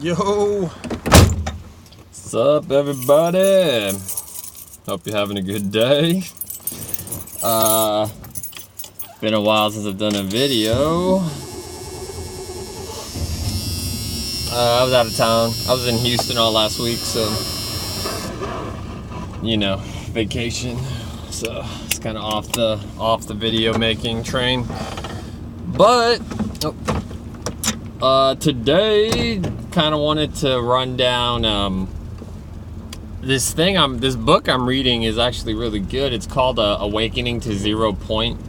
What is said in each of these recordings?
Yo, what's up, everybody? Hope you're having a good day. Been a while since I've done a video. I was out of town. I was in Houston all last week, so you know, vacation. So it's kind of off the video making train. But today, kind of wanted to run down this book I'm reading is actually really good. It's called Awakening to 0 Point.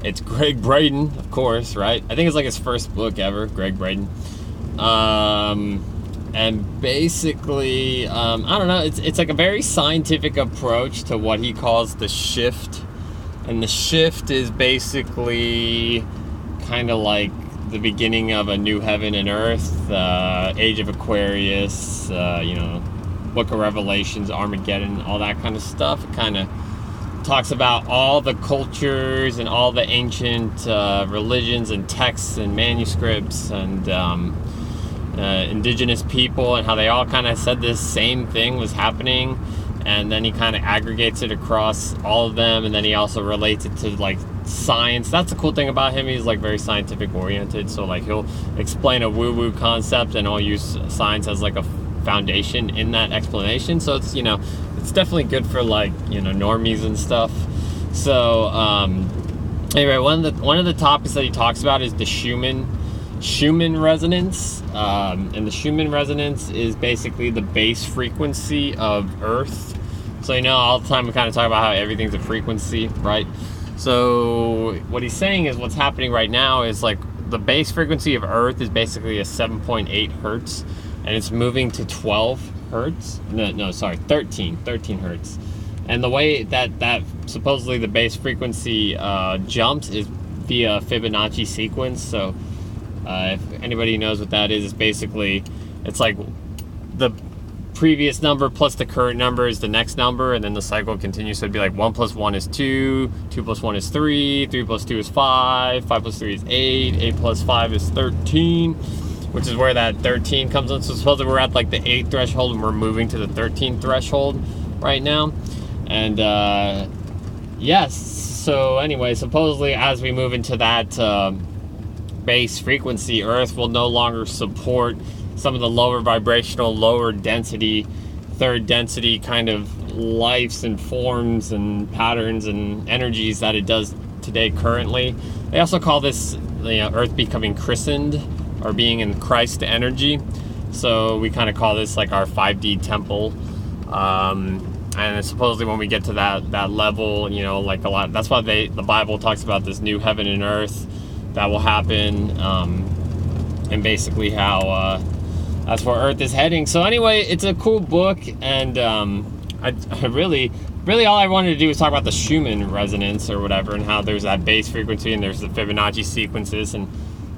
It's Greg Braden, of course, right? I think it's like his first book ever, Greg Braden. And basically, I don't know, it's like a very scientific approach to what he calls the shift. And the shift is basically kind of like the beginning of a new heaven and earth, Age of Aquarius, Book of Revelations, Armageddon, all that kind of stuff. It kind of talks about all the cultures and all the ancient religions and texts and manuscripts and indigenous people and how they all kind of said this same thing was happening. And then he kind of aggregates it across all of them, and then he also relates it to like science. That's the cool thing about him. He's like very scientific oriented, so like he'll explain a woo-woo concept and I'll use science as like a foundation in that explanation. So it's, it's definitely good for like, normies and stuff. So anyway, one of the topics that he talks about is the Schumann resonance. And the Schumann resonance is basically the base frequency of Earth. So all the time we kind of talk about how everything's a frequency, right? So what he's saying is what's happening right now is like the base frequency of Earth is basically a 7.8 hertz, and it's moving to 12 hertz. Sorry, 13 hertz. And the way that supposedly the base frequency jumps is via Fibonacci sequence. So if anybody knows what that is, it's basically, it's like the previous number plus the current number is the next number, and then the cycle continues. So it'd be like 1 plus 1 is 2, 2 plus 1 is 3, 3 plus 2 is 5, 5 plus 3 is 8, 8 plus 5 is 13, which is where that 13 comes in. So supposedly we're at like the 8 threshold and we're moving to the 13 threshold right now. And yes, so anyway, supposedly as we move into that base frequency, Earth will no longer support some of the lower vibrational, lower density, third density kind of lives and forms and patterns and energies that it does today currently. They also call this Earth becoming christened, or being in Christ energy. So we kind of call this like our 5D temple. And supposedly when we get to that level, like a lot, that's why the Bible talks about this new heaven and earth that will happen, and basically how that's where Earth is heading. So anyway, it's a cool book, and I really all I wanted to do was talk about the Schumann resonance or whatever, and how there's that base frequency and there's the Fibonacci sequences. And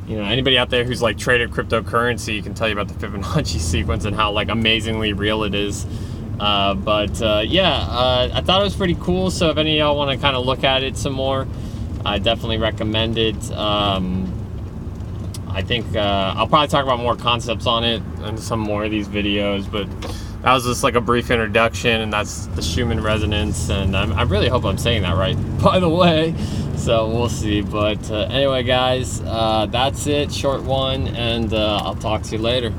anybody out there who's like traded cryptocurrency can tell you about the Fibonacci sequence and how like amazingly real it is. I thought it was pretty cool. So if any of y'all want to kind of look at it some more, I definitely recommend it. I think I'll probably talk about more concepts on it in some more of these videos, but that was just like a brief introduction, and that's the Schumann resonance, and I really hope I'm saying that right, by the way, so we'll see. But anyway, guys, that's it, short one, and I'll talk to you later.